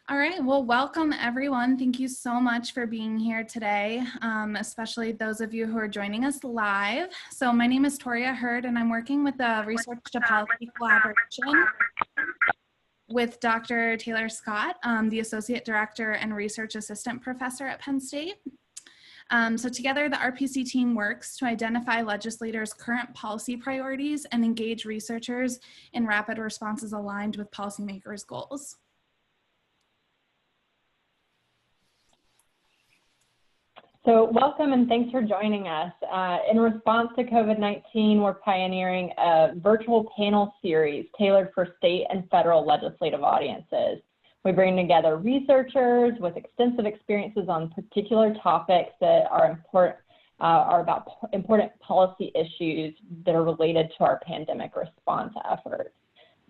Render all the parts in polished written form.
All right, well, welcome everyone. Thank you so much for being here today, especially those of you who are joining us live. So my name is Toria Hurd, and I'm working with the Research to Policy collaboration with Dr. Taylor Scott, the Associate Director and Research Assistant Professor at Penn State. So together, the RPC team works to identify legislators' current policy priorities and engage researchers in rapid responses aligned with policymakers' goals. So welcome and thanks for joining us. In response to COVID-19, we're pioneering a virtual panel series tailored for state and federal legislative audiences. We bring together researchers with extensive experiences on particular topics that are about important policy issues that are related to our pandemic response efforts.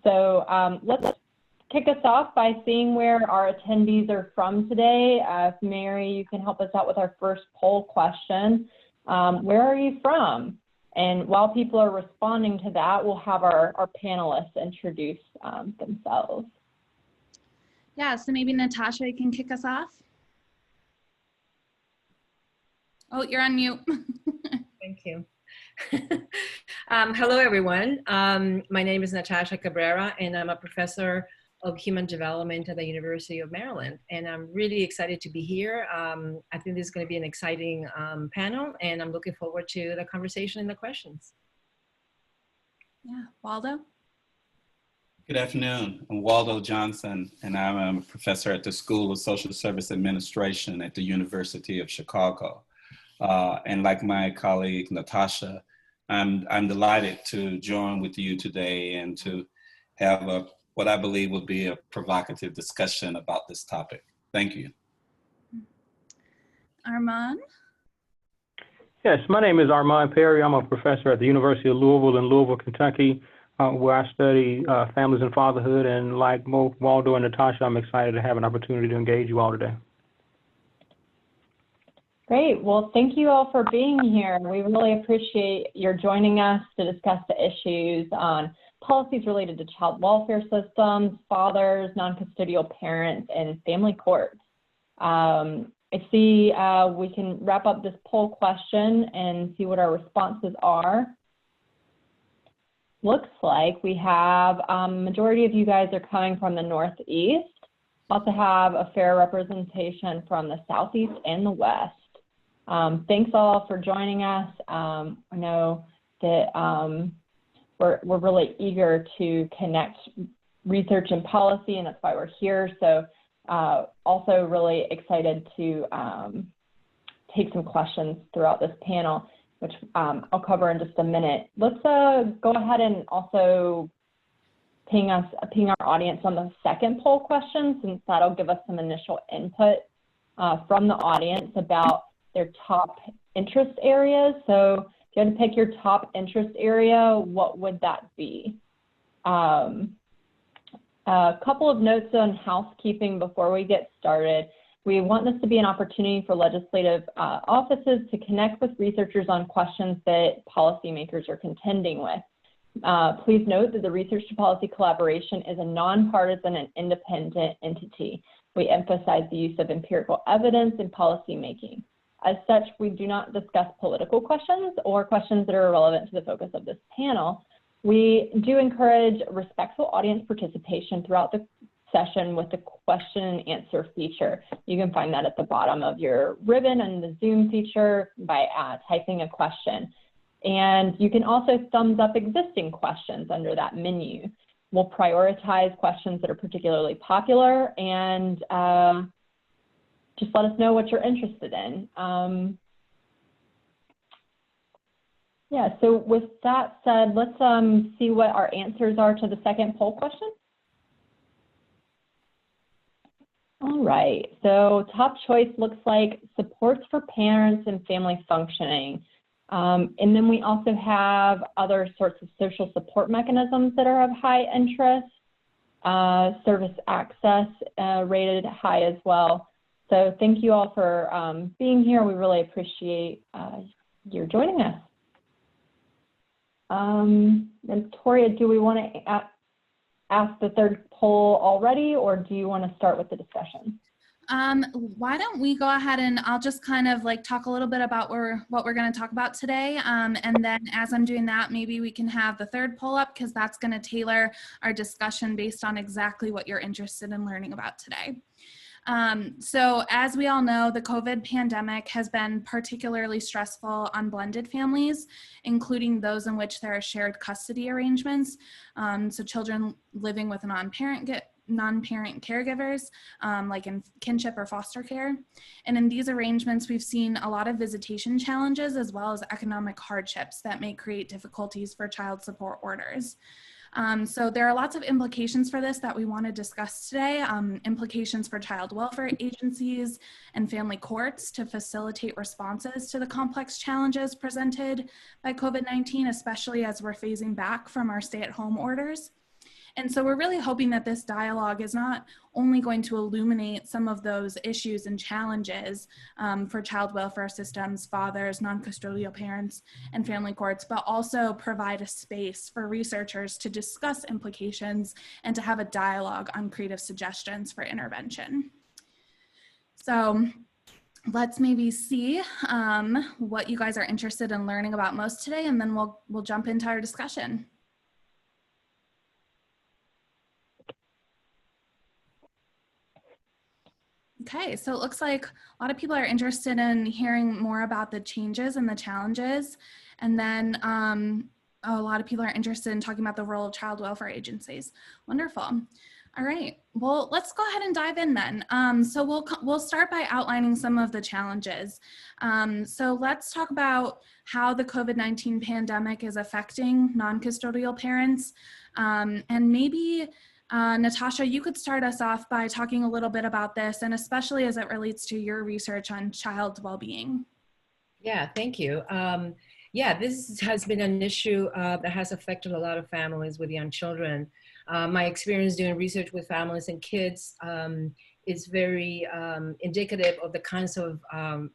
So let's kick us off by seeing where our attendees are from today. If Mary, you can help us out with our first poll question. Where are you from? And while people are responding to that, we'll have our panelists introduce themselves. Yeah, so maybe Natasha, you can kick us off. Oh, you're on mute. Thank you. Hello, everyone. My name is Natasha Cabrera, and I'm a professor of human development at the University of Maryland. And I'm really excited to be here. I think this is going to be an exciting panel, and I'm looking forward to the conversation and the questions. Yeah, Waldo? Good afternoon. I'm Waldo Johnson, and I'm a professor at the School of Social Service Administration at the University of Chicago. And like my colleague, Natasha, I'm delighted to join with you today and to have what I believe will be a provocative discussion about this topic. Thank you. Armand? Yes, my name is Armand Perry. I'm a professor at the University of Louisville in Louisville, Kentucky, where I study families and fatherhood. And like both Waldo and Natasha, I'm excited to have an opportunity to engage you all today. Great. Well, thank you all for being here. We really appreciate your joining us to discuss the issues on policies related to child welfare systems, fathers, non-custodial parents, and family courts. I see we can wrap up this poll question and see what our responses are. Looks like we have majority of you guys are coming from the Northeast. Also have a fair representation from the Southeast and the West. Thanks all for joining us. I know that we're really eager to connect research and policy, and that's why we're here. So also really excited to take some questions throughout this panel, which I'll cover in just a minute. Let's go ahead and also ping our audience on the second poll question, since that'll give us some initial input from the audience about their top interest areas. So if you had to pick your top interest area, what would that be? A couple of notes on housekeeping before we get started. We want this to be an opportunity for legislative offices to connect with researchers on questions that policymakers are contending with. Please note that the Research to Policy collaboration is a nonpartisan and independent entity. We emphasize the use of empirical evidence in policymaking. As such, we do not discuss political questions or questions that are irrelevant to the focus of this panel. We do encourage respectful audience participation throughout the session with the question and answer feature. You can find that at the bottom of your ribbon and the Zoom feature by typing a question. And you can also thumbs up existing questions under that menu. We'll prioritize questions that are particularly popular, and just let us know what you're interested in. Yeah, so with that said, let's see what our answers are to the second poll question. All right, so top choice looks like supports for parents and family functioning. And then we also have other sorts of social support mechanisms that are of high interest. Service access rated high as well. So thank you all for being here. We really appreciate your joining us. And Toria, do we want to ask the third poll already, or do you want to start with the discussion? Why don't we go ahead and I'll just kind of like talk a little bit about what we're going to talk about today. And then as I'm doing that, maybe we can have the third poll up, because that's going to tailor our discussion based on exactly what you're interested in learning about today. So as we all know, the COVID pandemic has been particularly stressful on blended families, including those in which there are shared custody arrangements. So children living with a non-parent caregivers, like in kinship or foster care. And in these arrangements, we've seen a lot of visitation challenges as well as economic hardships that may create difficulties for child support orders. So there are lots of implications for this that we want to discuss today, implications for child welfare agencies and family courts to facilitate responses to the complex challenges presented by COVID-19, especially as we're phasing back from our stay-at-home orders. And so we're really hoping that this dialogue is not only going to illuminate some of those issues and challenges for child welfare systems, fathers, non-custodial parents, and family courts, but also provide a space for researchers to discuss implications and to have a dialogue on creative suggestions for intervention. So let's maybe see what you guys are interested in learning about most today, and then we'll jump into our discussion. Okay, so it looks like a lot of people are interested in hearing more about the changes and the challenges. And then a lot of people are interested in talking about the role of child welfare agencies. Wonderful. All right, well, let's go ahead and dive in then. So we'll start by outlining some of the challenges. So let's talk about how the COVID-19 pandemic is affecting non-custodial parents. And maybe Natasha, you could start us off by talking a little bit about this, and especially as it relates to your research on child well-being. Yeah, thank you. Yeah, this has been an issue that has affected a lot of families with young children. My experience doing research with families and kids is very indicative of the kinds of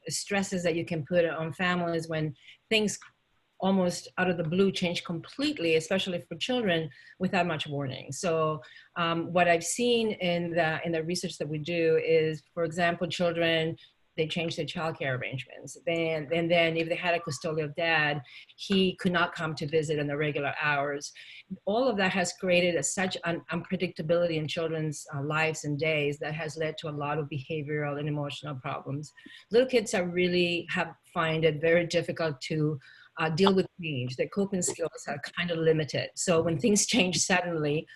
stresses that you can put on families when things almost out of the blue change completely, especially for children, without much warning. So what I've seen in the research that we do is, for example, children, they change their childcare arrangements. And then if they had a custodial dad, he could not come to visit in the regular hours. All of that has created such an unpredictability in children's lives and days that has led to a lot of behavioral and emotional problems. Little kids find it very difficult to deal with change. Their coping skills are kind of limited. So when things change suddenly,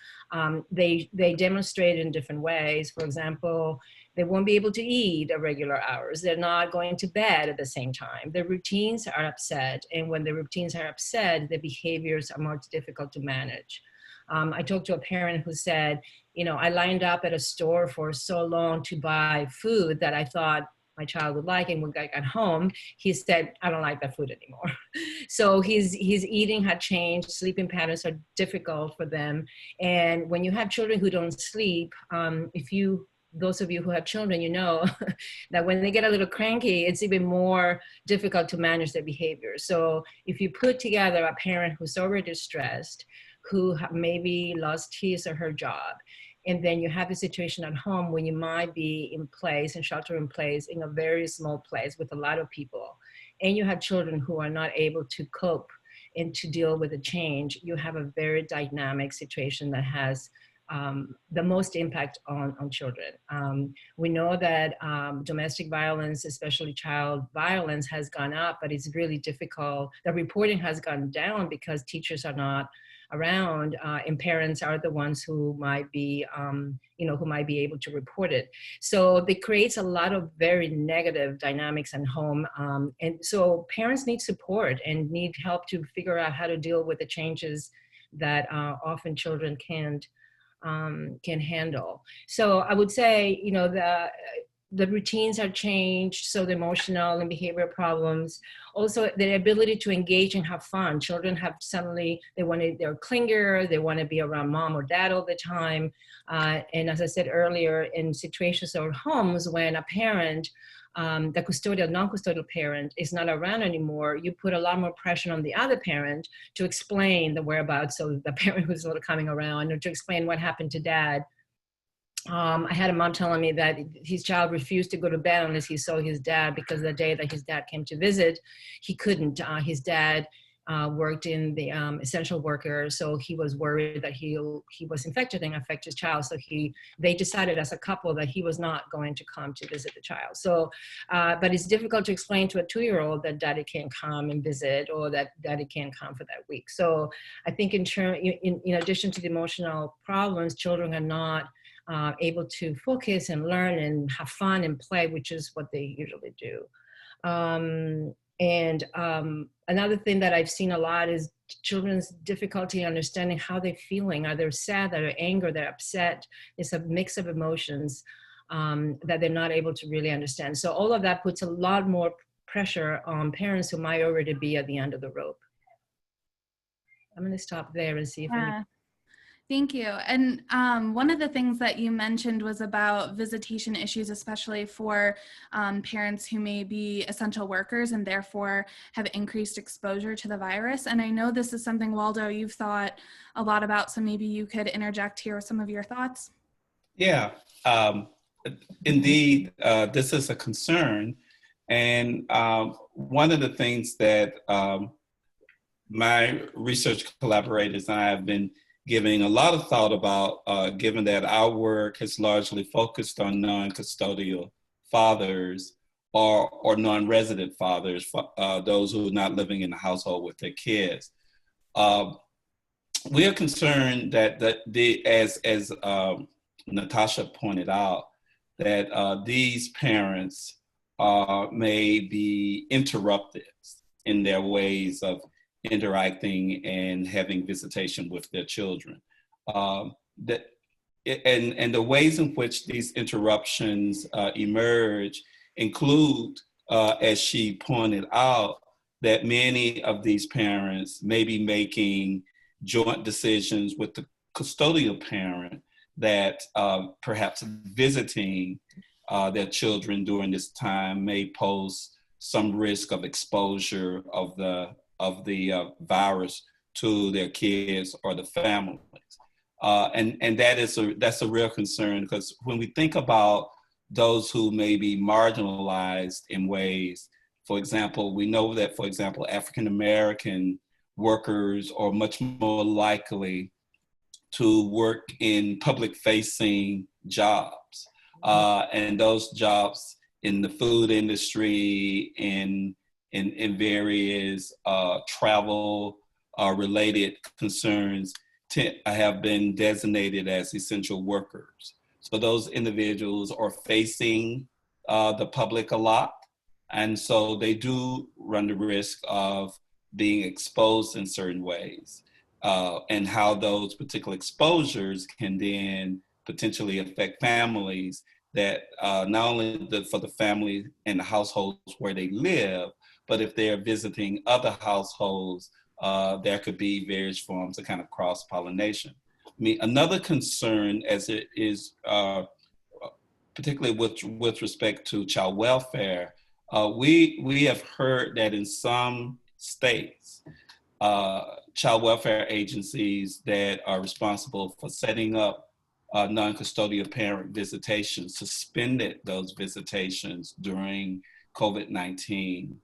they demonstrate in different ways. For example, they won't be able to eat at regular hours. They're not going to bed at the same time. Their routines are upset. And when the routines are upset, the behaviors are more difficult to manage. I talked to a parent who said, I lined up at a store for so long to buy food that I thought my child would like, and when I got home, he said, I don't like that food anymore. So his eating had changed, sleeping patterns are difficult for them. And when you have children who don't sleep, those of you who have children, you know that when they get a little cranky, it's even more difficult to manage their behavior. So if you put together a parent who's already stressed, who maybe lost his or her job, and then you have a situation at home when you might be in place and shelter in place in a very small place with a lot of people, and you have children who are not able to cope and to deal with the change, you have a very dynamic situation that has the most impact on children. We know that domestic violence, especially child violence, has gone up, but it's really difficult. The reporting has gone down because teachers are not around, and parents are the ones who might be, who might be able to report it. So it creates a lot of very negative dynamics at home. And so parents need support and need help to figure out how to deal with the changes that often children can handle. So I would say, the routines are changed, so the emotional and behavioral problems. Also, their ability to engage and have fun. Children have suddenly, they're clingier, they want to be around mom or dad all the time. And as I said earlier, in situations or homes when a parent, the custodial, non-custodial parent is not around anymore, you put a lot more pressure on the other parent to explain the whereabouts of the parent who's not coming around, or to explain what happened to dad. I had a mom telling me that his child refused to go to bed unless he saw his dad, because the day that his dad came to visit, he couldn't. His dad worked in the essential worker, so he was worried that he was infected and affect his child. So they decided as a couple that he was not going to come to visit the child. So, but it's difficult to explain to a 2-year-old that daddy can't come and visit, or that daddy can't come for that week. So I think in addition to the emotional problems, children are not able to focus and learn and have fun and play, which is what they usually do. Another thing that I've seen a lot is children's difficulty understanding how they're feeling. Are they sad, are they angry, they're upset? It's a mix of emotions that they're not able to really understand. So all of that puts a lot more pressure on parents who might already be at the end of the rope. I'm going to stop there and see if any. Thank you. And one of the things that you mentioned was about visitation issues, especially for parents who may be essential workers and therefore have increased exposure to the virus. And I know this is something, Waldo, you've thought a lot about, so maybe you could interject here with some of your thoughts. Yeah, indeed, this is a concern. And one of the things that my research collaborators and I have been giving a lot of thought about, given that our work has largely focused on non-custodial fathers or non-resident fathers, those who are not living in the household with their kids. We are concerned that as Natasha pointed out, that these parents may be interrupted in their ways of interacting and having visitation with their children. And the ways in which these interruptions emerge include, as she pointed out, that many of these parents may be making joint decisions with the custodial parent that perhaps visiting their children during this time may pose some risk of exposure of the virus to their kids or the families. And that's a real concern, because when we think about those who may be marginalized in ways, for example, we know that, for example, African-American workers are much more likely to work in public-facing jobs. And those jobs in the food industry, in various travel related concerns have been designated as essential workers. So those individuals are facing the public a lot. And so they do run the risk of being exposed in certain ways, and how those particular exposures can then potentially affect families, that not only for the family and the households where they live, but if they're visiting other households, there could be various forms of kind of cross-pollination. I mean, another concern, as it is particularly with respect to child welfare, we have heard that in some states, child welfare agencies that are responsible for setting up non-custodial parent visitations suspended those visitations during COVID-19.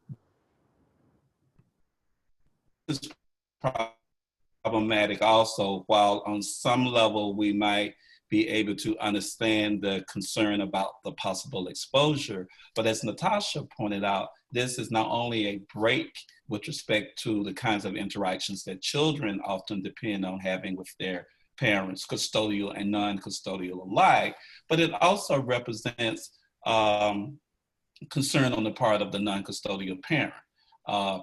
This is problematic also, while on some level we might be able to understand the concern about the possible exposure. But as Natasha pointed out, this is not only a break with respect to the kinds of interactions that children often depend on having with their parents, custodial and non-custodial alike, but it also represents concern on the part of the non-custodial parent.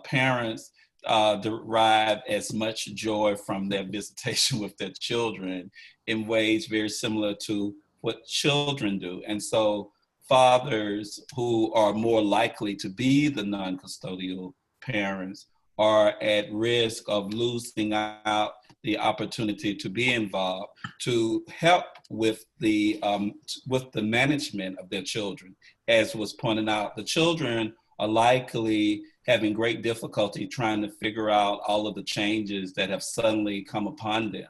Parents derive as much joy from their visitation with their children in ways very similar to what children do. And so fathers who are more likely to be the non-custodial parents are at risk of losing out the opportunity to be involved, to help with the management of their children. As was pointed out, the children are likely having great difficulty trying to figure out all of the changes that have suddenly come upon them.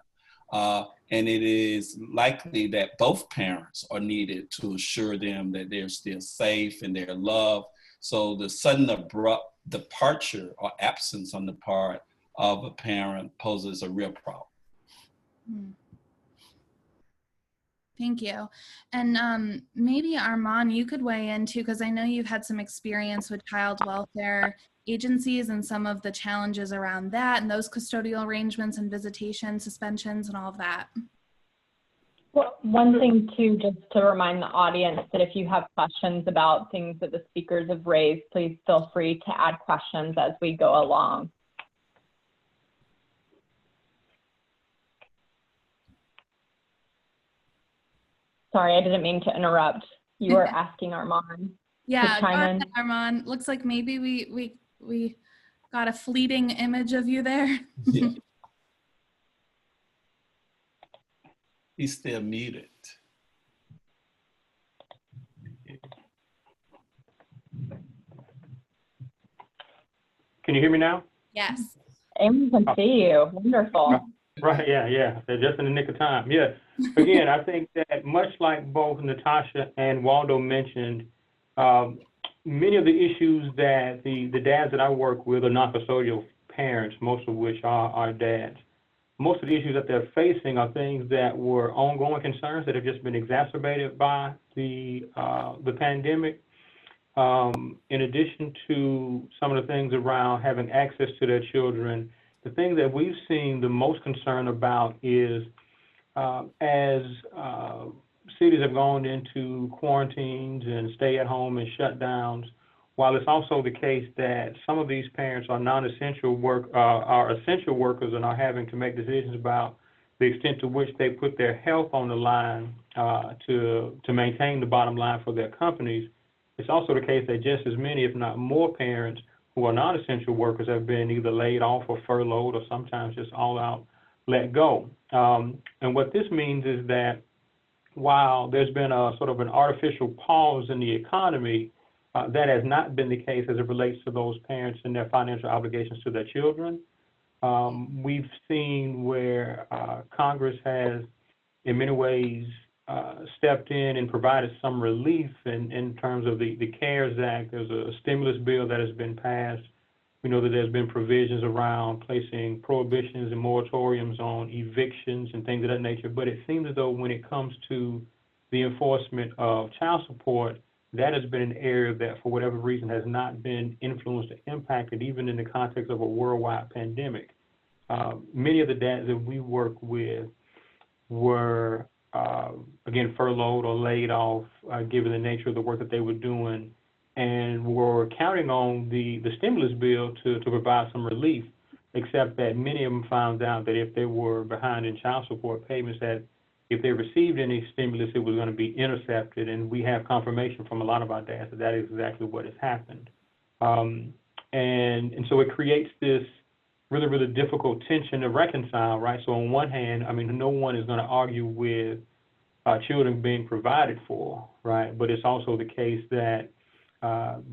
And it is likely that both parents are needed to assure them that they're still safe and they're loved. So the sudden abrupt departure or absence on the part of a parent poses a real problem. Thank you. And maybe Armand, you could weigh in too, because I know you've had some experience with child welfare agencies and some of the challenges around that and those custodial arrangements and visitation suspensions and all of that. Well, one thing too, just to remind the audience that if you have questions about things that the speakers have raised, please feel free to add questions as we go along. Sorry, I didn't mean to interrupt. You were asking Armand Yeah, to chime in. Armand. Looks like maybe we got a fleeting image of you there. Yeah. He's still muted. Can you hear me now? Yes. Amy can see you. Wonderful. Right, yeah. Just in the nick of time. Yeah. Again, I think that much like both Natasha and Waldo mentioned, many of the issues that the dads that I work with are non-custodial parents, most of which are dads. Most of the issues that they're facing are things that were ongoing concerns that have just been exacerbated by the pandemic. In addition to some of the things around having access to their children, the thing that we've seen the most concern about is as cities have gone into quarantines and stay at home and shutdowns, while it's also the case that some of these parents are non-essential are essential workers and are having to make decisions about the extent to which they put their health on the line to maintain the bottom line for their companies, it's also the case that just as many, if not more, parents who are non-essential workers have been either laid off or furloughed or sometimes just all out let go. And what this means is that while there's been a sort of an artificial pause in the economy, that has not been the case as it relates to those parents and their financial obligations to their children. We've seen where Congress has, in many ways, stepped in and provided some relief in terms of the CARES Act. There's a stimulus bill that has been passed. We know that there's been provisions around placing prohibitions and moratoriums on evictions and things of that nature. But it seems as though when it comes to the enforcement of child support, that has been an area that, for whatever reason, has not been influenced or impacted, even in the context of a worldwide pandemic. Many of the dads that we work with were, again, furloughed or laid off, given the nature of the work that they were doing, and were counting on the stimulus bill to provide some relief, except that many of them found out that if they were behind in child support payments, that if they received any stimulus, it was going to be intercepted. And we have confirmation from a lot of our dads that that is exactly what has happened. And so it creates this really, really difficult tension to reconcile, right? So on one hand, I mean, no one is going to argue with children being provided for, right? But it's also the case that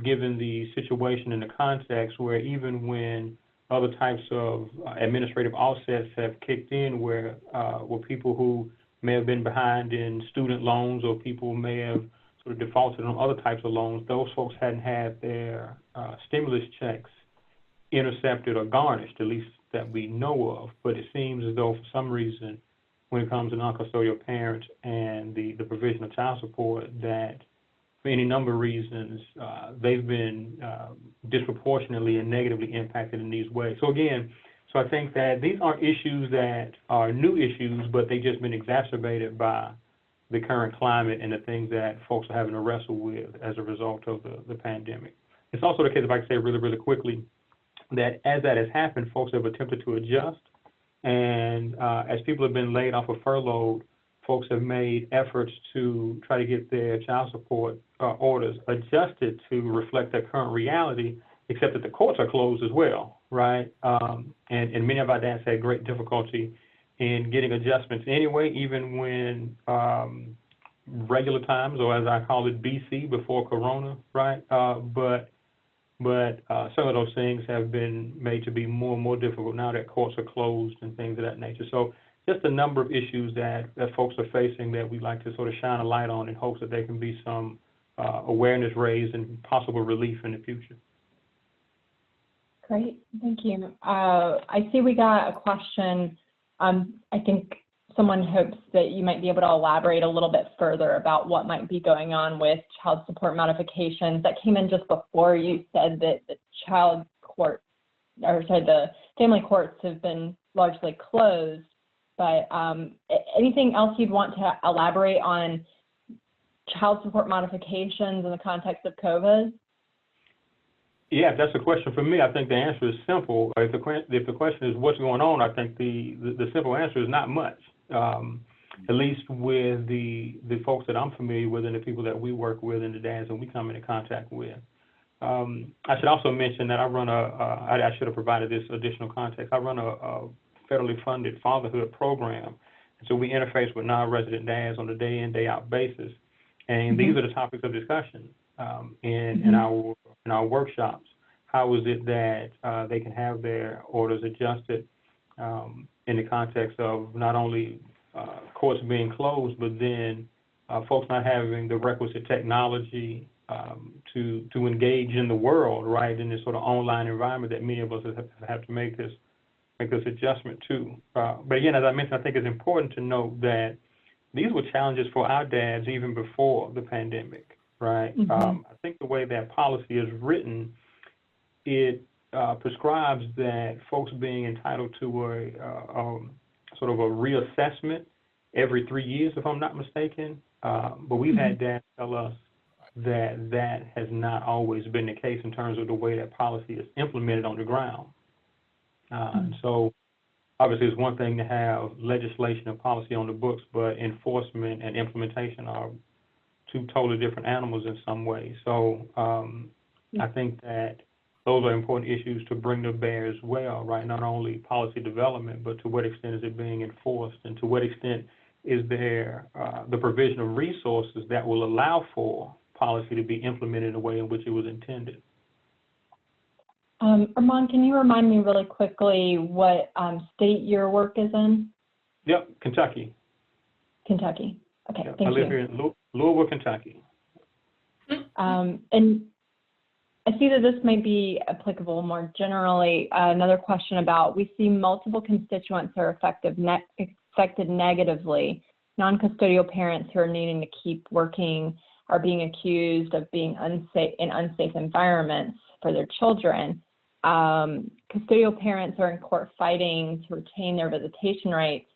given the situation and the context where even when other types of administrative offsets have kicked in where people who may have been behind in student loans or people may have sort of defaulted on other types of loans, those folks hadn't had their stimulus checks intercepted or garnished, at least that we know of. But it seems as though for some reason, when it comes to non-custodial parents and the provision of child support, that for any number of reasons, they've been disproportionately and negatively impacted in these ways. So again, so I think that these aren't issues that are new issues, but they've just been exacerbated by the current climate and the things that folks are having to wrestle with as a result of the pandemic. It's also the case, if I can say really, really quickly, that as that has happened, folks have attempted to adjust. And as people have been laid off or furloughed, folks have made efforts to try to get their child support orders adjusted to reflect their current reality, except that the courts are closed as well, right? And many of our dads had great difficulty in getting adjustments anyway, even when regular times, or as I call it, BC, before Corona, right? But some of those things have been made to be more and more difficult now that courts are closed and things of that nature. So just a number of issues that folks are facing that we'd like to sort of shine a light on in hopes that there can be some awareness raised and possible relief in the future. Great, thank you. I see we got a question. I think someone hopes that you might be able to elaborate a little bit further about what might be going on with child support modifications. That came in just before you said that the the family courts have been largely closed. But anything else you'd want to elaborate on child support modifications in the context of COVID? Yeah, if that's a question for me, I think the answer is simple. If the question is what's going on, I think the simple answer is not much. At least with the folks that I'm familiar with and the people that we work with and the dads that we come into contact with. I should also mention that I run I should have provided this additional context. I run a federally funded fatherhood program. And so we interface with non-resident dads on a day in, day out basis. And these are the topics of discussion in our workshops. How is it that they can have their orders adjusted in the context of not only courts being closed, but then folks not having the requisite technology to engage in the world, right, in this sort of online environment that many of us have to make this adjustment to. But again, as I mentioned, I think it's important to note that these were challenges for our dads even before the pandemic, right? I think the way that policy is written, it prescribes that folks being entitled to a sort of a reassessment every 3 years, if I'm not mistaken. But we've had dads tell us that that has not always been the case in terms of the way that policy is implemented on the ground. So obviously it's one thing to have legislation and policy on the books, but enforcement and implementation are two totally different animals in some ways. So I think that those are important issues to bring to bear as well, right? Not only policy development, but to what extent is it being enforced, and to what extent is there the provision of resources that will allow for policy to be implemented in a way in which it was intended. Armand, can you remind me really quickly what state your work is in? Yep, Kentucky. Kentucky. Okay, yep. Thank you. I live here in Louisville, Kentucky. And I see that this may be applicable more generally. Another question about, we see multiple constituents are affected negatively. Non-custodial parents who are needing to keep working are being accused of being unsafe in unsafe environments for their children. Custodial parents are in court fighting to retain their visitation rights.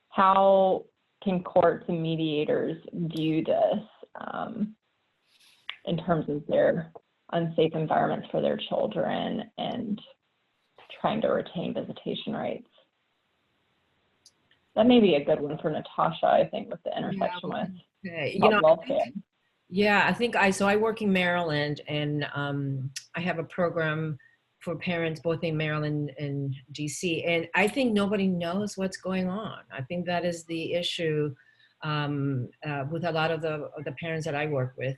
How can courts and mediators view this in terms of their unsafe environments for their children and trying to retain visitation rights? That may be a good one for Natasha, I think, with the intersection with welfare. I think I work in Maryland, and I have a program for parents both in Maryland and DC, and I think nobody knows what's going on. I think that is the issue with a lot of the parents that I work with.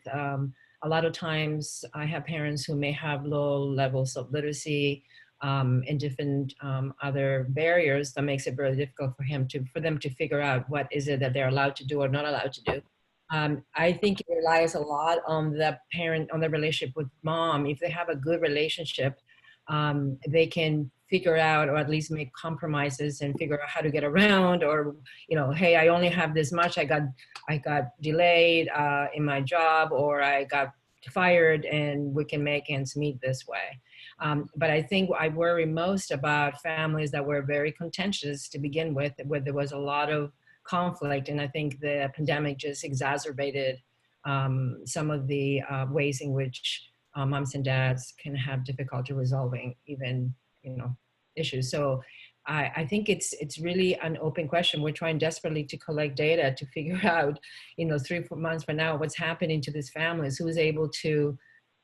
A lot of times I have parents who may have low levels of literacy and different other barriers that makes it very difficult for them to figure out what is it that they're allowed to do or not allowed to do. I think it relies a lot on the parent, on the relationship with mom. If they have a good relationship, they can figure out, or at least make compromises and figure out how to get around, or, hey, I only have this much. I got delayed in my job, or I got fired, and we can make ends meet this way. But I think I worry most about families that were very contentious to begin with, where there was a lot of conflict, and I think the pandemic just exacerbated some of the ways in which moms and dads can have difficulty resolving even issues. So I think it's really an open question. We're trying desperately to collect data to figure out, 3-4 months from now, what's happening to these families, who is able to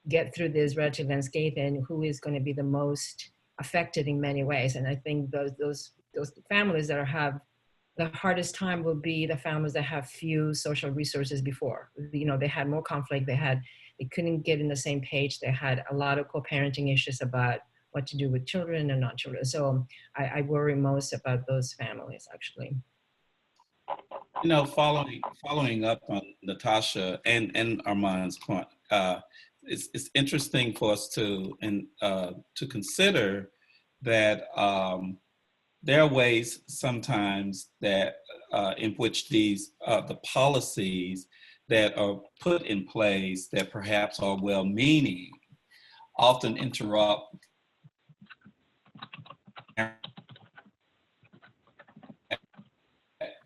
get through this relatively unscathed, and who is going to be the most affected in many ways. And I think those families that have the hardest time will be the families that have few social resources before. They had more conflict, they couldn't get in the same page, they had a lot of co-parenting issues about what to do with children and non-children. So I worry most about those families, actually. Following up on Natasha and Armand's point, it's interesting for us to consider that there are ways sometimes that in which these the policies that are put in place that perhaps are well-meaning often interrupt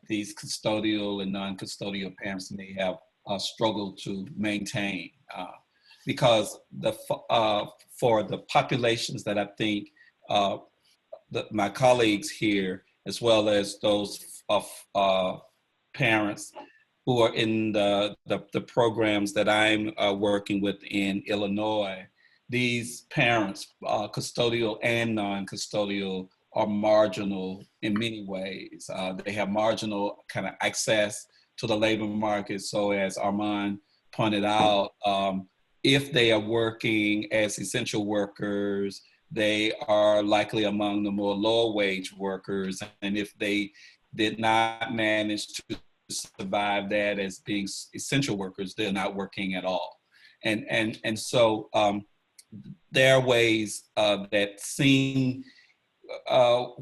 these custodial and non-custodial parents may have struggled to maintain because for the populations that I think my colleagues here, as well as those parents who are in the programs that I'm working with in Illinois, these parents, custodial and non-custodial, are marginal in many ways. They have marginal kind of access to the labor market. So as Armand pointed out, if they are working as essential workers, they are likely among the more lower wage workers. And if they did not manage to survive that as being essential workers, they're not working at all. And so there are ways that seem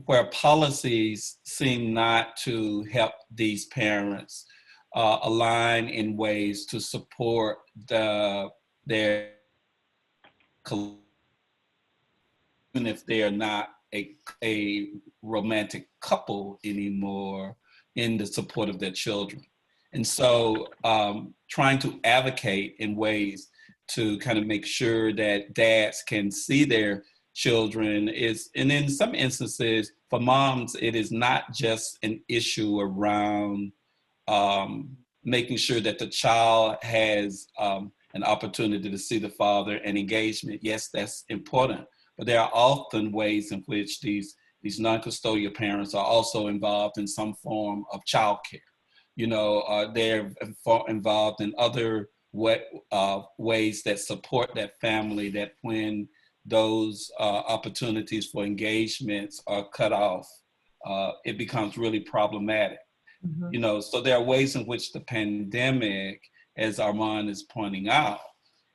where policies seem not to help these parents align in ways to support their even if they are not a romantic couple anymore in the support of their children. And so trying to advocate in ways to kind of make sure that dads can see their children is, and in some instances, for moms, it is not just an issue around making sure that the child has an opportunity to see the father and engagement. Yes, that's important, but there are often ways in which these non-custodial parents are also involved in some form of childcare. They're involved in other ways that support that family, that when those opportunities for engagements are cut off, it becomes really problematic. Mm-hmm. So there are ways in which the pandemic, as Armand is pointing out,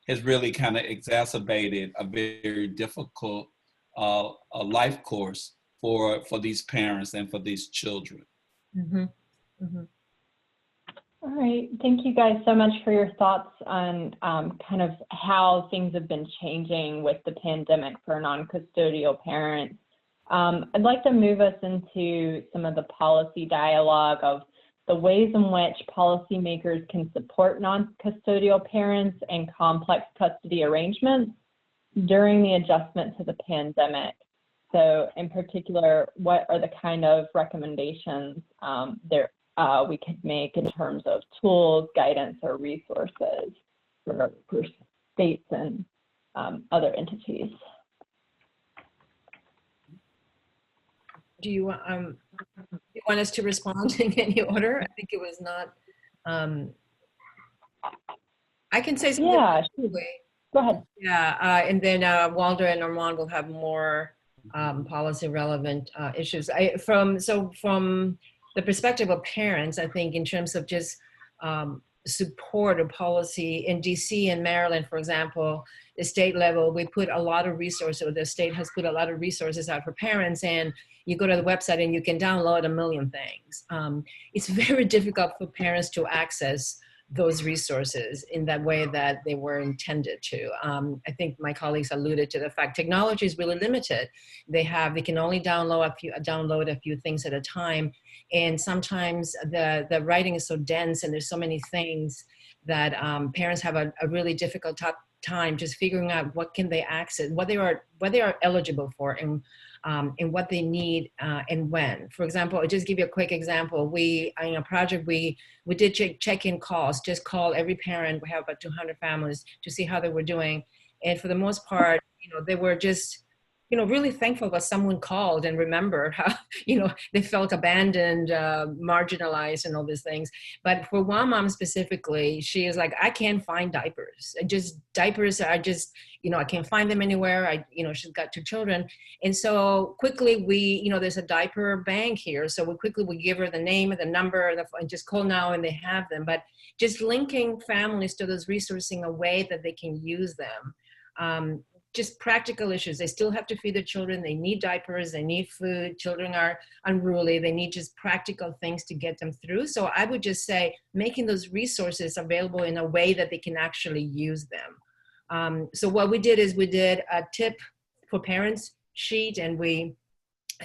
has really kind of exacerbated a very difficult life course for these parents and for these children. Mm-hmm. Mm-hmm. All right, thank you guys so much for your thoughts on kind of how things have been changing with the pandemic for non-custodial parents. I'd like to move us into some of the policy dialogue of the ways in which policymakers can support non-custodial parents and complex custody arrangements during the adjustment to the pandemic. So in particular, what are the kind of recommendations we could make in terms of tools, guidance, or resources for states and other entities? Do you want us to respond in any order? I think it was not. I can say something. Yeah, sure. Go ahead. Yeah, and then Waldo and Armand will have more policy relevant issues. From the perspective of parents, I think in terms of just support or policy in DC and Maryland, for example, the state level, we put a lot of resources, or the state has put a lot of resources out for parents, and you go to the website and you can download a million things. It's very difficult for parents to access those resources in that way that they were intended to. I think my colleagues alluded to the fact technology is really limited. They can only download a few things at a time. And sometimes the writing is so dense and there's so many things that parents have a really difficult time just figuring out what can they access, what they are eligible for, and and what they need and when. For example, I'll just give you a quick example. We, in a project, we did check-in calls, just call every parent. We have about 200 families to see how they were doing. And for the most part, they were just, really thankful that someone called and remembered how, they felt abandoned, marginalized and all these things. But for one mom specifically, she is like, I can't find diapers. Diapers are just, I can't find them anywhere. She's got 2 children. And so quickly there's a diaper bank here. So we give her the name and the number and just call now and they have them. But just linking families to those resources in a way that they can use them. Just practical issues. They still have to feed their children. They need diapers, they need food. Children are unruly. They need just practical things to get them through. So I would just say making those resources available in a way that they can actually use them. So what we did is we did a tip for parents sheet, and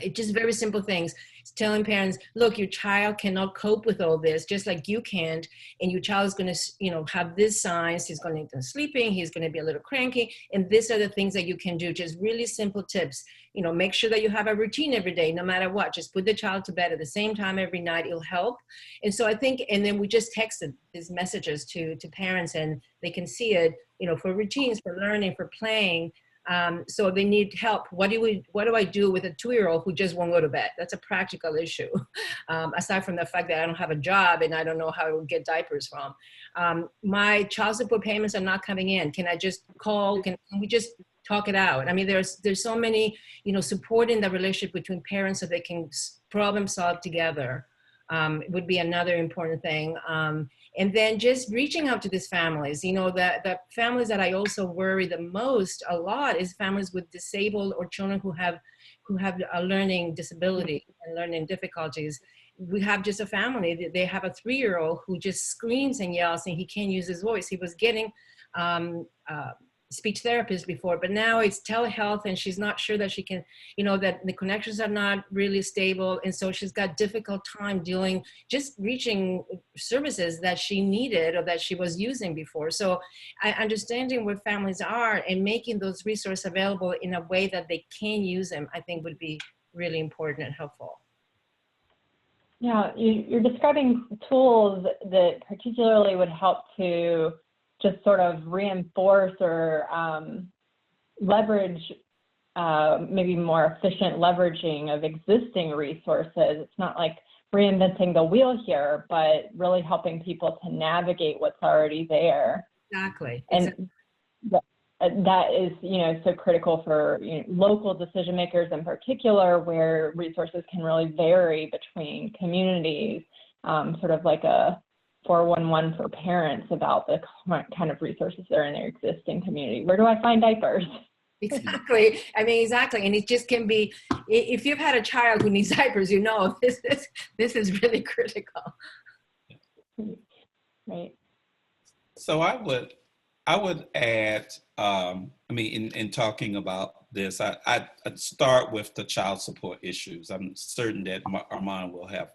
it's just very simple things. It's telling parents, look, your child cannot cope with all this, just like you can't. And your child is going to, have these signs. He's going to need sleeping. He's going to be a little cranky. And these are the things that you can do. Just really simple tips. Make sure that you have a routine every day, no matter what. Just put the child to bed at the same time every night. It'll help. And so I think, and then we just texted these messages to parents, and they can see it, for routines, for learning, for playing. So they need help. What do I do with a 2-year-old who just won't go to bed? That's a practical issue. Aside from the fact that I don't have a job and I don't know how to get diapers from. My child support payments are not coming in. Can I just call? Can we just talk it out? I mean, there's so many, supporting the relationship between parents so they can problem solve together. Would be another important thing. And then just reaching out to these families, the families that I also worry the most a lot is families with disabled or children who have a learning disability and learning difficulties. We have just a family, they have a 3-year-old who just screams and yells and he can't use his voice. He was getting speech therapist before, but now it's telehealth and she's not sure that she can, that the connections are not really stable. And so she's got difficult time just reaching services that she needed or that she was using before. So understanding where families are and making those resources available in a way that they can use them, I think would be really important and helpful. Yeah, you're describing tools that particularly would help to just sort of reinforce or leverage, maybe more efficient leveraging of existing resources. It's not like reinventing the wheel here, but really helping people to navigate what's already there. Exactly. And that is, so critical for local decision makers in particular, where resources can really vary between communities, sort of like a 411 for parents about the kind of resources that are in their existing community. Where do I find diapers? Exactly. I mean, exactly. And it just can be, if you've had a child who needs diapers, this is really critical. Right. So I would add, in talking about this, I'd start with the child support issues. I'm certain that Armand will have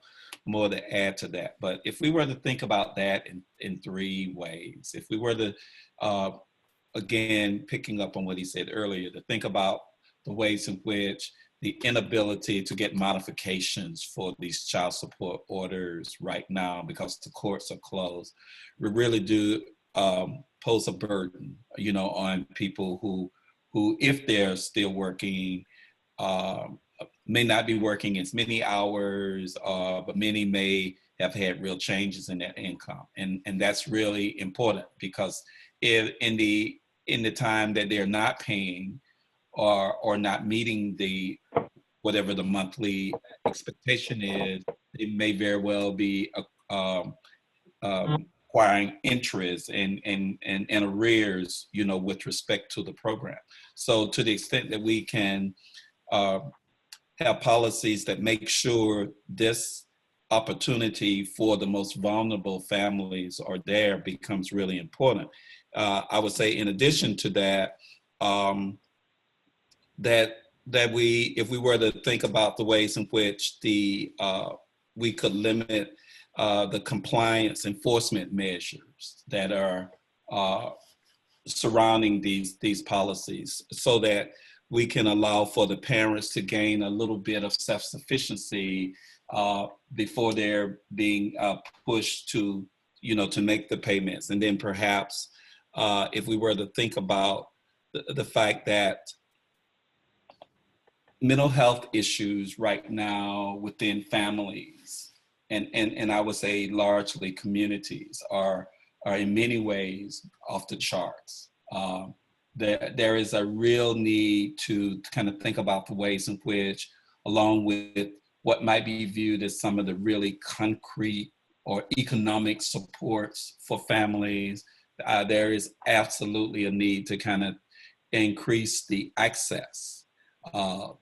more to add to that. But if we were to think about that in 3 ways, if we were to, again, picking up on what he said earlier, to think about the ways in which the inability to get modifications for these child support orders right now because the courts are closed, we really do pose a burden, on people who, if they're still working, may not be working as many hours, but many may have had real changes in their income. And that's really important, because if in the time that they're not paying or not meeting whatever the monthly expectation is, they may very well be acquiring interest and arrears, with respect to the program. So to the extent that we can have policies that make sure this opportunity for the most vulnerable families are there becomes really important. I would say, in addition to that, that if we were to think about the ways in which we could limit the compliance enforcement measures that are surrounding these policies, so that we can allow for the parents to gain a little bit of self-sufficiency before they're being pushed to, to make the payments. And then perhaps if we were to think about the fact that mental health issues right now within families, and I would say largely communities, are in many ways off the charts. There is a real need to kind of think about the ways in which, along with what might be viewed as some of the really concrete or economic supports for families, there is absolutely a need to kind of increase the access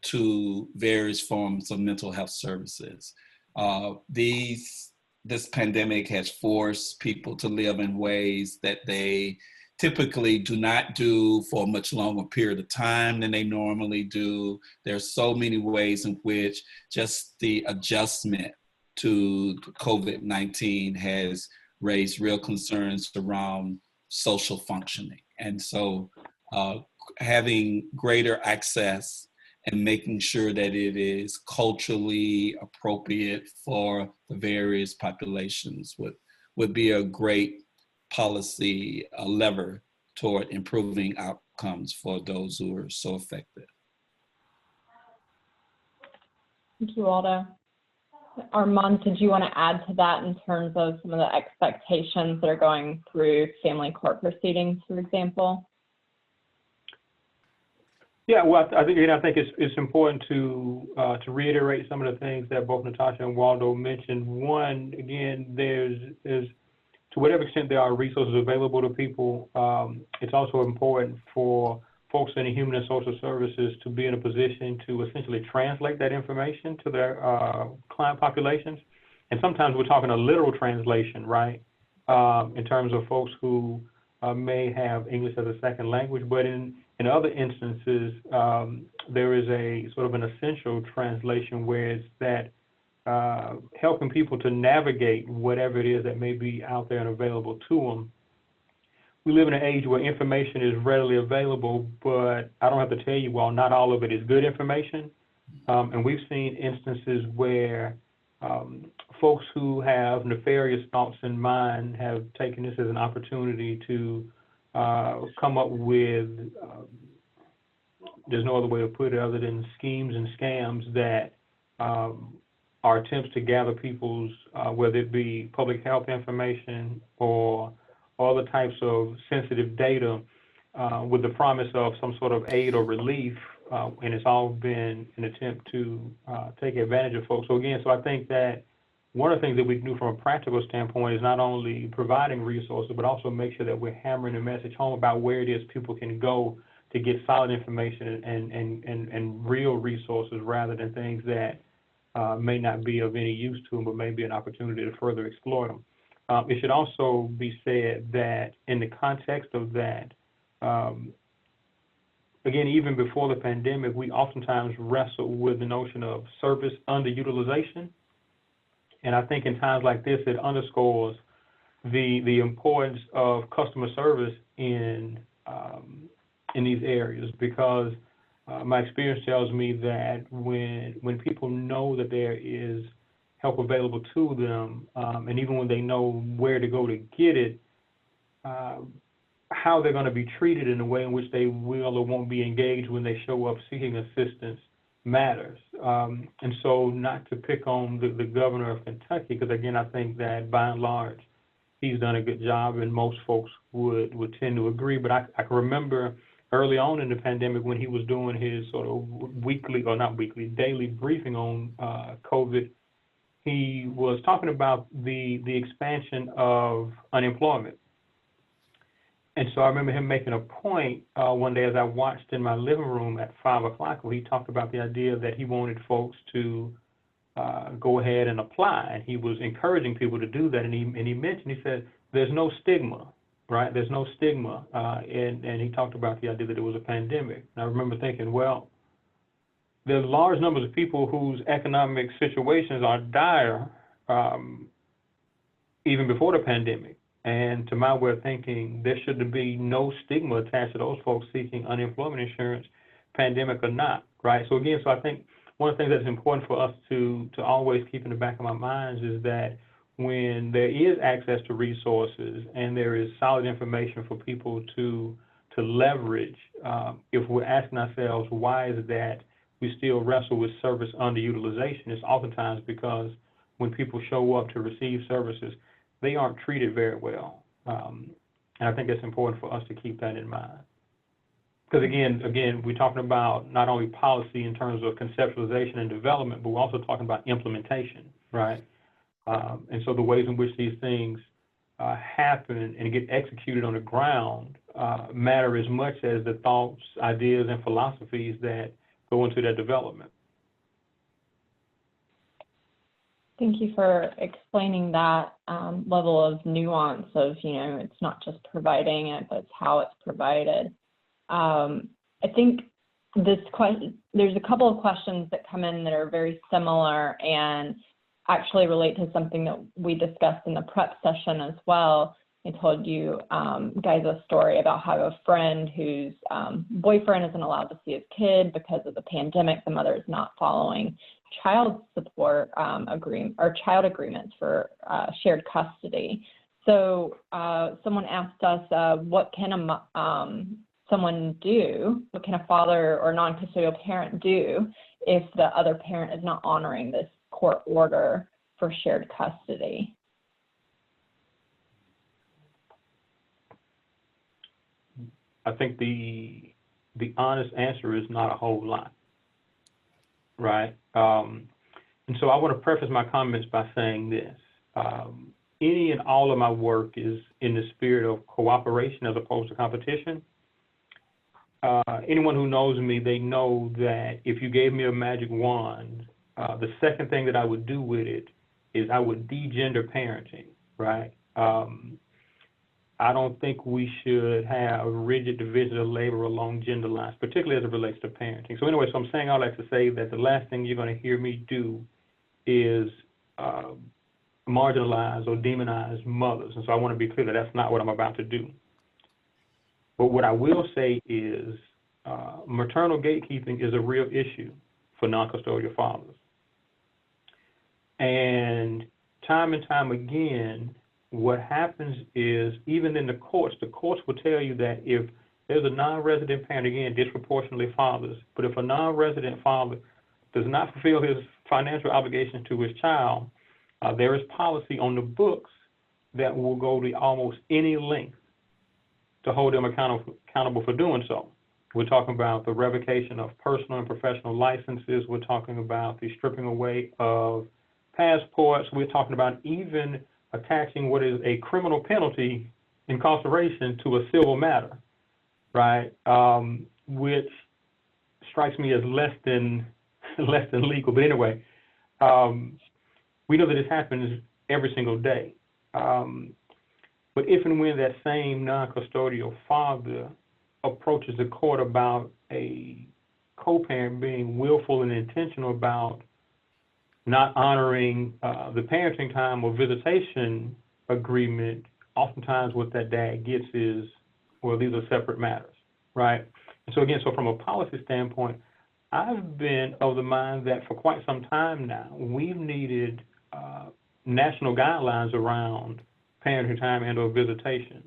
to various forms of mental health services. This pandemic has forced people to live in ways that they typically do not do for a much longer period of time than they normally do. There's so many ways in which just the adjustment to COVID-19 has raised real concerns around social functioning. And so having greater access and making sure that it is culturally appropriate for the various populations would be a great policy lever toward improving outcomes for those who are so affected. Thank you, Waldo. Armand, did you want to add to that in terms of some of the expectations that are going through family court proceedings, for example? Yeah, well, I think it's important to reiterate some of the things that both Natasha and Waldo mentioned. One, again, there's to whatever extent there are resources available to people, it's also important for folks in the human and social services to be in a position to essentially translate that information to their client populations. And sometimes we're talking a literal translation, right, in terms of folks who may have English as a second language, but in other instances, there is a sort of an essential translation where it's that helping people to navigate whatever it is that may be out there and available to them. We live in an age where information is readily available, but I don't have to tell you all, not all of it is good information. And we've seen instances where folks who have nefarious thoughts in mind have taken this as an opportunity to come up with, there's no other way to put it other than schemes and scams that are attempts to gather people's, whether it be public health information or other types of sensitive data with the promise of some sort of aid or relief, and it's all been an attempt to take advantage of folks. So again, I think that one of the things that we can do from a practical standpoint is not only providing resources, but also make sure that we're hammering the message home about where it is people can go to get solid information and real resources rather than things that may not be of any use to them, but may be an opportunity to further exploit them. It should also be said that in the context of that, again, even before the pandemic, we oftentimes wrestle with the notion of service underutilization. And I think in times like this, it underscores the importance of customer service in these areas, because my experience tells me that when people know that there is help available to them, and even when they know where to go to get it, how they're going to be treated in the way in which they will or won't be engaged when they show up seeking assistance matters. And so not to pick on the governor of Kentucky, because again, I think that by and large, he's done a good job and most folks would tend to agree. But I can remember early on in the pandemic when he was doing his sort of daily briefing on COVID, he was talking about the expansion of unemployment. And so I remember him making a point one day as I watched in my living room at 5 o'clock, where he talked about the idea that he wanted folks to go ahead and apply. And he was encouraging people to do that. And he mentioned, he said, there's no stigma, right? There's no stigma. And he talked about the idea that it was a pandemic. And I remember thinking, well, there's large numbers of people whose economic situations are dire even before the pandemic. And to my way of thinking, there should be no stigma attached to those folks seeking unemployment insurance, pandemic or not, right? So again, so I think one of the things that's important for us to always keep in the back of our minds is that when there is access to resources and there is solid information for people to leverage, if we're asking ourselves why is it that we still wrestle with service underutilization, it's oftentimes because when people show up to receive services, they aren't treated very well. And I think it's important for us to keep that in mind. Because again, we're talking about not only policy in terms of conceptualization and development, but we're also talking about implementation, right? And so the ways in which these things happen and get executed on the ground matter as much as the thoughts, ideas, and philosophies that go into that development. Thank you for explaining that level of nuance of, it's not just providing it, but it's how it's provided. I think there's a couple of questions that come in that are very similar and actually relate to something that we discussed in the prep session as well. I told you guys a story about how a friend whose boyfriend isn't allowed to see his kid because of the pandemic. The mother is not following child support child agreements for shared custody. So someone asked us, what can someone do? What can a father or non-custodial parent do if the other parent is not honoring this court order for shared custody? I think the honest answer is not a whole lot, right? And so I want to preface my comments by saying this. Any and all of my work is in the spirit of cooperation as opposed to competition. Anyone who knows me, they know that if you gave me a magic wand, the second thing that I would do with it is I would de-gender parenting, right? I don't think we should have rigid division of labor along gender lines, particularly as it relates to parenting. So anyway, so I'm saying all that to say that the last thing you're going to hear me do is marginalize or demonize mothers. And so I want to be clear that that's not what I'm about to do. But what I will say is maternal gatekeeping is a real issue for non-custodial fathers. And time again, what happens is, even in the courts will tell you that if there's a non-resident parent, again, disproportionately fathers, but if a non-resident father does not fulfill his financial obligations to his child, there is policy on the books that will go to almost any length to hold them accountable for doing so. We're talking about the revocation of personal and professional licenses. We're talking about the stripping away of passports. We're talking about even attaching what is a criminal penalty, incarceration, to a civil matter, right? Which strikes me as less than legal. But anyway, we know that this happens every single day. But if and when that same non-custodial father approaches the court about a co-parent being willful and intentional about not honoring the parenting time or visitation agreement, oftentimes what that dad gets is, well, these are separate matters, right? And so again, so from a policy standpoint, I've been of the mind that for quite some time now, we've needed national guidelines around parenting time and or visitation.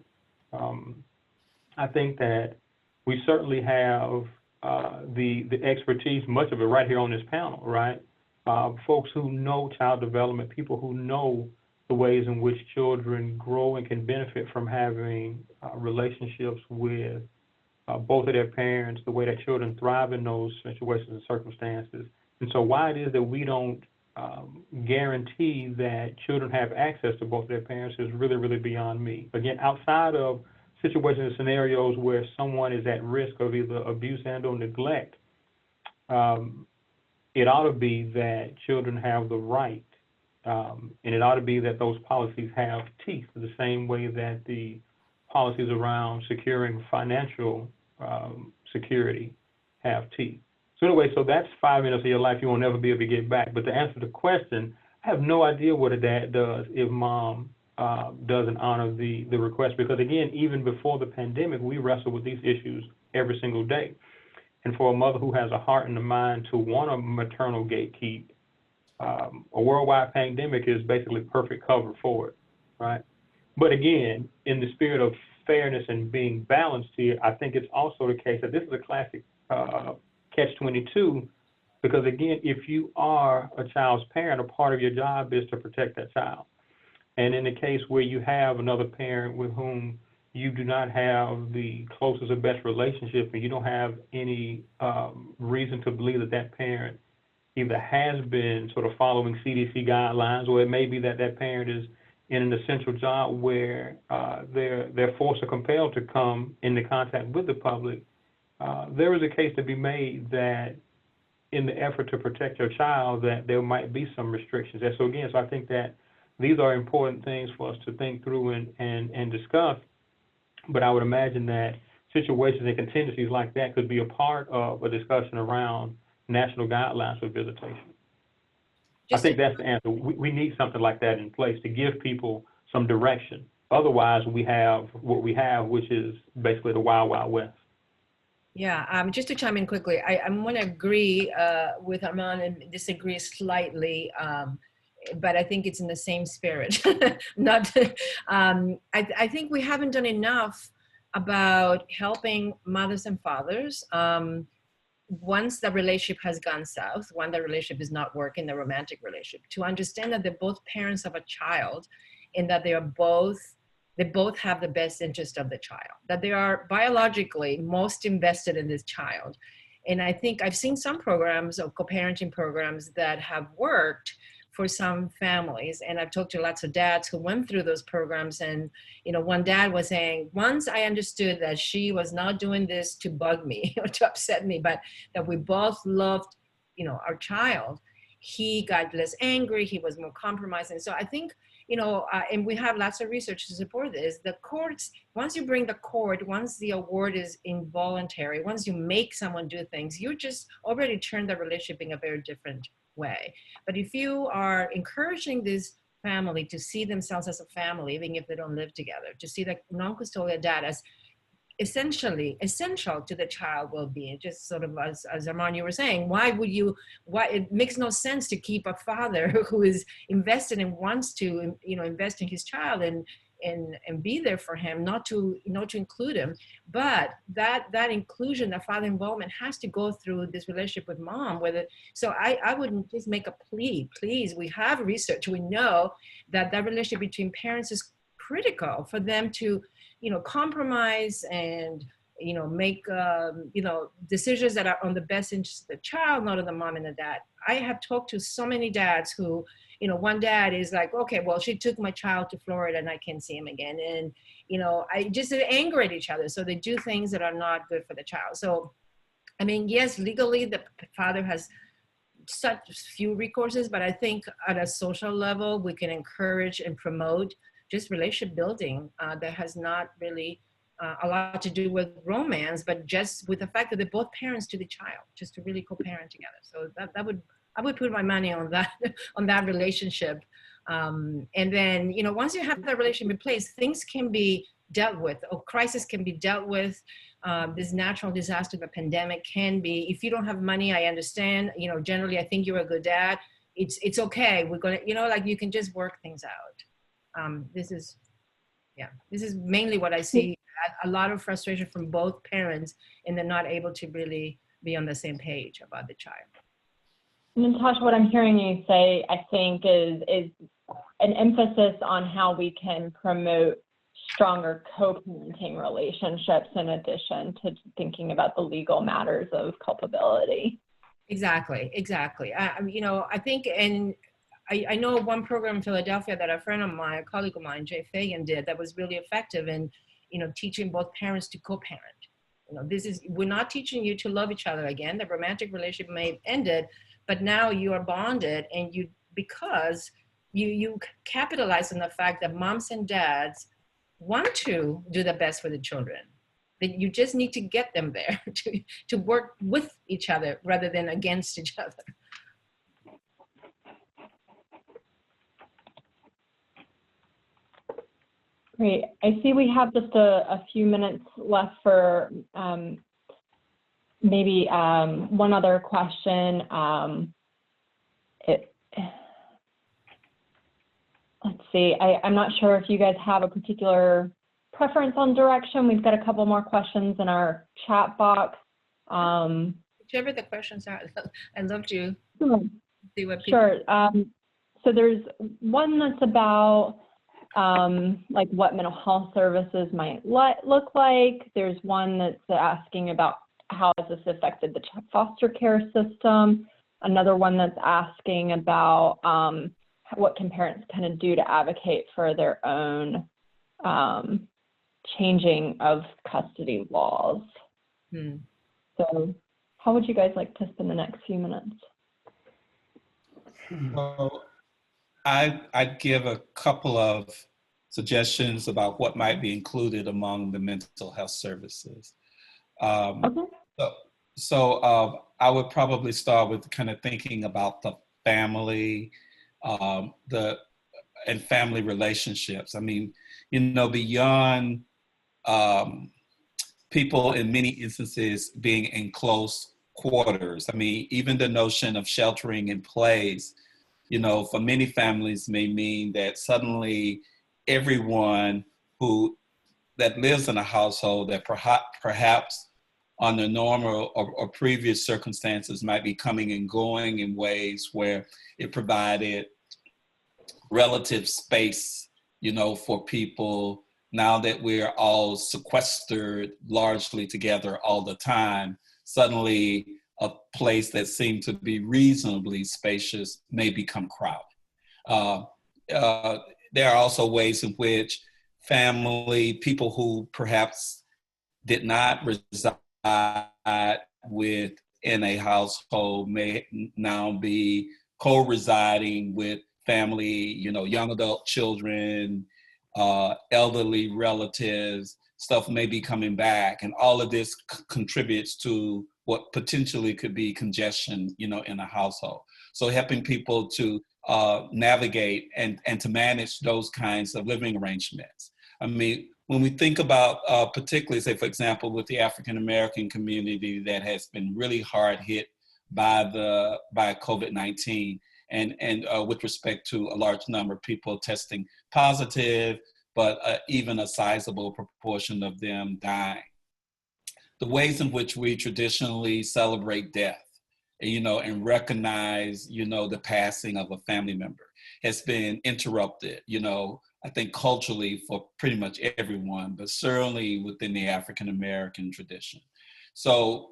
I think that we certainly have the expertise, much of it right here on this panel, right? Folks who know child development, people who know the ways in which children grow and can benefit from having relationships with both of their parents, the way that children thrive in those situations and circumstances. And so why it is that we don't guarantee that children have access to both of their parents is really, really beyond me. Again, outside of situations and scenarios where someone is at risk of either abuse and or neglect, it ought to be that children have the right, and it ought to be that those policies have teeth, the same way that the policies around securing financial security have teeth. So anyway, so that's 5 minutes of your life you will never be able to get back. But to answer the question, I have no idea what a dad does if mom doesn't honor the request, because again, even before the pandemic, we wrestle with these issues every single day. And for a mother who has a heart and a mind to want a maternal gatekeep, a worldwide pandemic is basically perfect cover for it, right? But again, in the spirit of fairness and being balanced here, I think it's also the case that this is a classic catch-22, because again, if you are a child's parent, a part of your job is to protect that child. And in the case where you have another parent with whom you do not have the closest or best relationship, and you don't have any reason to believe that that parent either has been sort of following CDC guidelines, or it may be that that parent is in an essential job where they're forced or compelled to come into contact with the public, there is a case to be made that in the effort to protect your child, that there might be some restrictions. And so again, so I think that these are important things for us to think through and discuss. But I would imagine that situations and contingencies like that could be a part of a discussion around national guidelines for visitation. I think that's the answer. We need something like that in place to give people some direction. Otherwise, we have what we have, which is basically the Wild Wild West. Yeah, just to chime in quickly, I'm going to agree with Armand and disagree slightly, but I think it's in the same spirit. Not, I think we haven't done enough about helping mothers and fathers. Once the relationship has gone south, when the relationship is not working, the romantic relationship, to understand that they're both parents of a child and that they both have the best interest of the child, that they are biologically most invested in this child. And I think I've seen some programs or co-parenting programs that have worked for some families. And I've talked to lots of dads who went through those programs. And, one dad was saying, once I understood that she was not doing this to bug me or to upset me, but that we both loved, our child, he got less angry, he was more compromising. So I think, and we have lots of research to support this, the courts, once you bring the court, once the award is involuntary, once you make someone do things, you just already turn the relationship in a very different way. But if you are encouraging this family to see themselves as a family, even if they don't live together, to see the non-custodial dad as essential to the child well-being, just sort of as Armand, you were saying, why it makes no sense to keep a father who is invested and wants to, invest in his child and be there for him, not to include him. But that inclusion, that father involvement has to go through this relationship with mom. So I would just make a plea, please, we have research, we know that relationship between parents is critical for them to, compromise and, make, decisions that are on the best interest of the child, not of the mom and the dad. I have talked to so many dads who, one dad is like, okay, well, she took my child to Florida and I can't see him again. And, I just angry at each other. So they do things that are not good for the child. So, I mean, yes, legally the father has such few recourses, but I think at a social level, we can encourage and promote just relationship building that has not really a lot to do with romance, but just with the fact that they're both parents to the child, just to really co-parent together. So I would put my money on that, on that relationship. And then, once you have that relationship in place, things can be dealt with, or crisis can be dealt with. This natural disaster, the pandemic can be, if you don't have money, I understand, generally, I think you're a good dad. It's okay. We're going to, like you can just work things out. This is mainly what I see, a lot of frustration from both parents, and they're not able to really be on the same page about the child. Natasha, what I'm hearing you say, I think, is an emphasis on how we can promote stronger co-parenting relationships in addition to thinking about the legal matters of culpability. Exactly. I think, and I know one program in Philadelphia that a friend of mine, a colleague of mine, Jay Fagan, did that was really effective in, teaching both parents to co-parent. We're not teaching you to love each other again. The romantic relationship may have ended, but now you are bonded, and because you capitalize on the fact that moms and dads want to do the best for the children. That you just need to get them there to work with each other rather than against each other. Great. I see we have just a few minutes left for maybe one other question. Let's see, I'm not sure if you guys have a particular preference on direction. We've got a couple more questions in our chat box. Whichever the questions are, I'd love to see what people. Sure. So there's one that's about like what mental health services might look like. There's one that's asking about how has this affected the foster care system. Another one that's asking about what can parents kind of do to advocate for their own changing of custody laws. So how would you guys like to spend the next few minutes? Well, I'd give a couple of suggestions about what might be included among the mental health services. Okay. So I would probably start with kind of thinking about the family, and family relationships. I mean, you know, beyond people in many instances being in close quarters. I mean, even the notion of sheltering in place, you know, for many families may mean that suddenly everyone that lives in a household that perhaps under normal or previous circumstances might be coming and going in ways where it provided relative space, you know, for people. Now that we're all sequestered largely together all the time, suddenly a place that seemed to be reasonably spacious may become crowded. There are also ways in which people who perhaps did not reside within a household may now be co-residing with family, you know, young adult children, elderly relatives, stuff may be coming back. And all of this contributes to what potentially could be congestion, you know, in a household. So helping people to navigate and to manage those kinds of living arrangements. I mean, when we think about particularly, say, for example, with the African-American community that has been really hard hit by COVID-19, and with respect to a large number of people testing positive, but even a sizable proportion of them dying. The ways in which we traditionally celebrate death, you know, and recognize, you know, the passing of a family member has been interrupted, you know, I think culturally for pretty much everyone, but certainly within the African-American tradition. So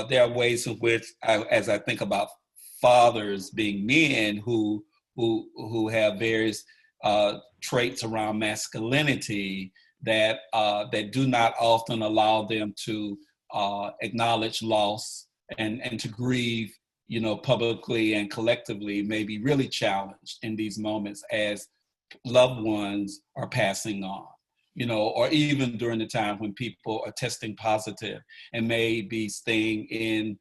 there are ways in which, as I think about fathers being men who have various traits around masculinity that do not often allow them to acknowledge loss and to grieve, you know, publicly and collectively, may be really challenged in these moments as loved ones are passing on, you know, or even during the time when people are testing positive and may be staying in,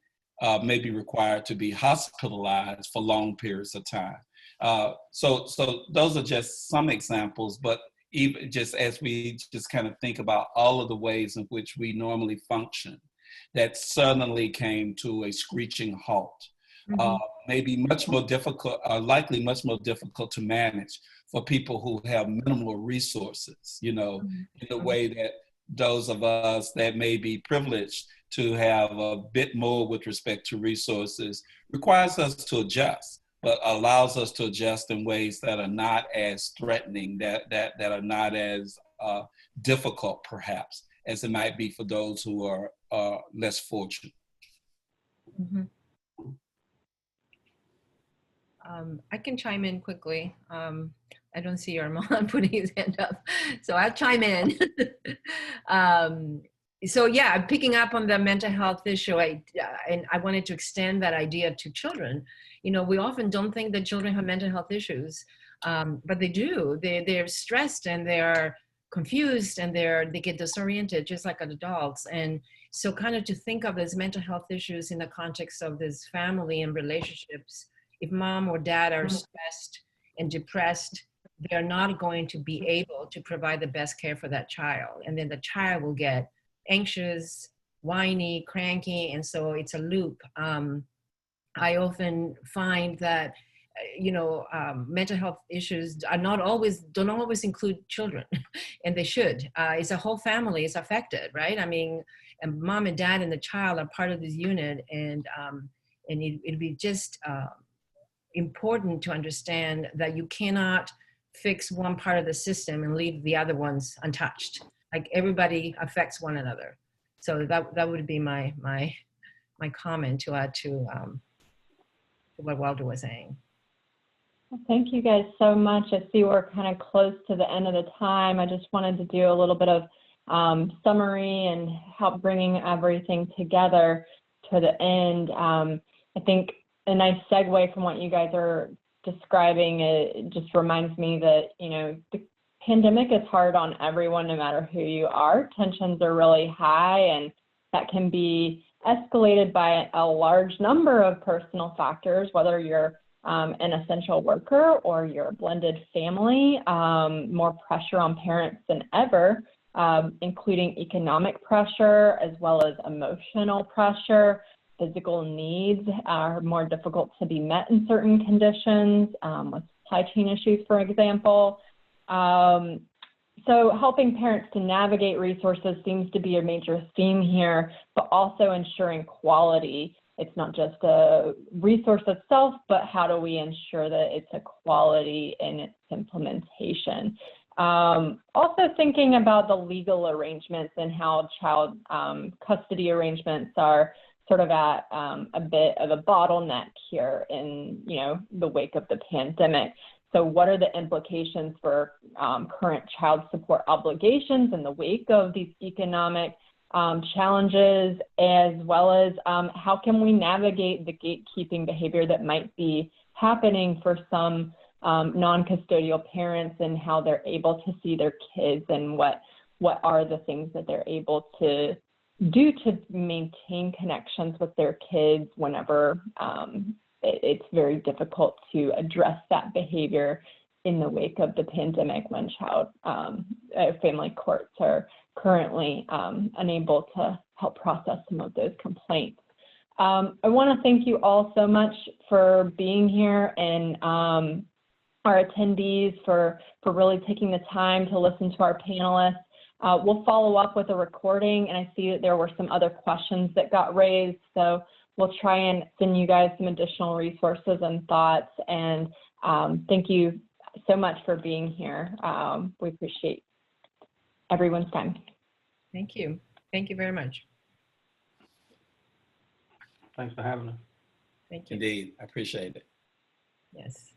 may be required to be hospitalized for long periods of time. So those are just some examples, but even just as we just kind of think about all of the ways in which we normally function, that suddenly came to a screeching halt. Maybe much more difficult, likely much more difficult to manage for people who have minimal resources, you know, in the way that those of us that may be privileged to have a bit more with respect to resources requires us to adjust, but allows us to adjust in ways that are not as threatening, that are not as difficult perhaps as it might be for those who are less fortunate. I can chime in quickly. I don't see Armand putting his hand up, so I'll chime in. So yeah, picking up on the mental health issue, and I wanted to extend that idea to children. You know, we often don't think that children have mental health issues, but they do. They're stressed and they're confused and they get disoriented just like adults. And so kind of to think of as mental health issues in the context of this family and relationships, if mom or dad are stressed and depressed, they're not going to be able to provide the best care for that child. And then the child will get anxious, whiny, cranky, and so it's a loop. I often find that mental health issues are don't always include children, and they should. It's a whole family is affected, right? I mean, and mom and dad and the child are part of this unit, and it'd be just important to understand that you cannot fix one part of the system and leave the other ones untouched. Like everybody affects one another. So that would be my comment to add to what Walter was saying. Well, thank you guys so much. I see we're kind of close to the end of the time. I just wanted to do a little bit of summary and help bringing everything together to the end. I think a nice segue from what you guys are describing, it just reminds me that, the pandemic is hard on everyone, no matter who you are. Tensions are really high, and that can be escalated by a large number of personal factors, whether you're an essential worker or you're a blended family. More pressure on parents than ever, including economic pressure as well as emotional pressure. Physical needs are more difficult to be met in certain conditions, with supply chain issues, for example. So helping parents to navigate resources seems to be a major theme here, but also ensuring quality. It's not just a resource itself, but how do we ensure that it's a quality in its implementation? Also thinking about the legal arrangements and how child custody arrangements are sort of at a bit of a bottleneck here in the wake of the pandemic. So what are the implications for current child support obligations in the wake of these economic challenges, as well as how can we navigate the gatekeeping behavior that might be happening for some non-custodial parents, and how they're able to see their kids, and what are the things that they're able to do to maintain connections with their kids whenever it's very difficult to address that behavior in the wake of the pandemic, when family courts are currently unable to help process some of those complaints. I want to thank you all so much for being here, and our attendees for really taking the time to listen to our panelists. We'll follow up with a recording, and I see that there were some other questions that got raised, so we'll try and send you guys some additional resources and thoughts. And thank you so much for being here. We appreciate everyone's time. Thank you. Thank you very much. Thanks for having us. Thank you. Indeed, I appreciate it. Yes.